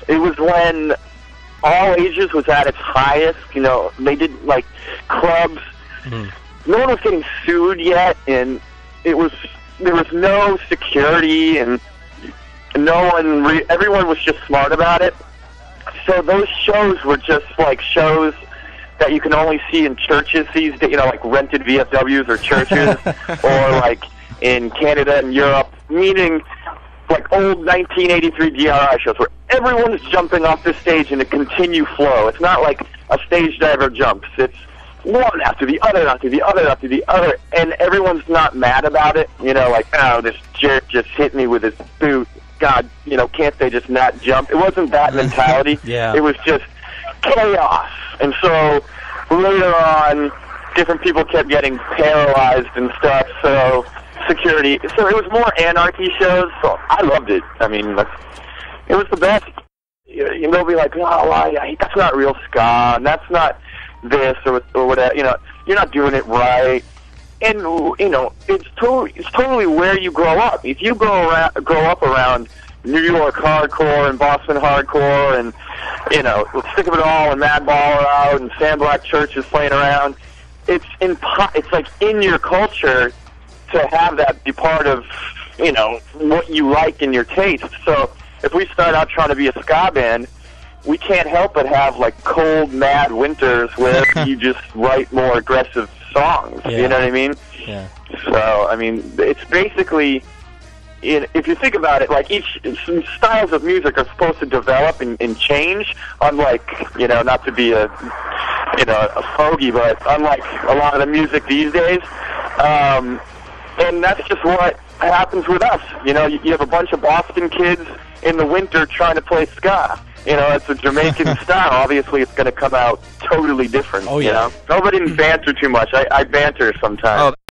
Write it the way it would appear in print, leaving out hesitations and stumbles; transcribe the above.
It was when all ages was at its highest. You know, they did like clubs. No one was getting sued yet, and there was no security, and everyone was just smart about it. So those shows were just like shows that you can only see in churches these days, you know, like rented VFWs or churches, or like in Canada and Europe, meaning like old 1983 DRI shows where everyone's jumping off the stage in a continued flow. It's not like a stage diver jumps. It's one after the other, after the other, after the other, and everyone's not mad about it. You know, like, oh, this jerk just hit me with his boot. God, you know, can't they just not jump? It wasn't that mentality. Yeah. It was just chaos. And so later on, different people kept getting paralyzed and stuff, so security. So it was more anarchy shows, so I loved it. I mean, it was the best. You know, they'll be like, oh, that's not real ska, and that's not this or whatever. You know, you're not doing it right. And, you know, it's totally where you grow up. If you grow up around New York hardcore and Boston hardcore and, you know, Stick of It All and Mad Baller Out and Sam Black Church is playing around, it's like in your culture to have that be part of, you know, what you like in your taste. So if we start out trying to be a ska band, we can't help but have, like, cold, mad winters where you just write more aggressive songs. Yeah. You know what I mean? Yeah. So, I mean, it's basically, if you think about it, like each styles of music are supposed to develop and change, unlike, you know, not to be a fogey, but unlike a lot of the music these days. And that's just what happens with us. You know, you have a bunch of Boston kids in the winter trying to play ska. You know, it's a Jamaican style. Obviously, it's going to come out totally different. Oh, yeah. You know? Nobody banter too much. I banter sometimes. Oh.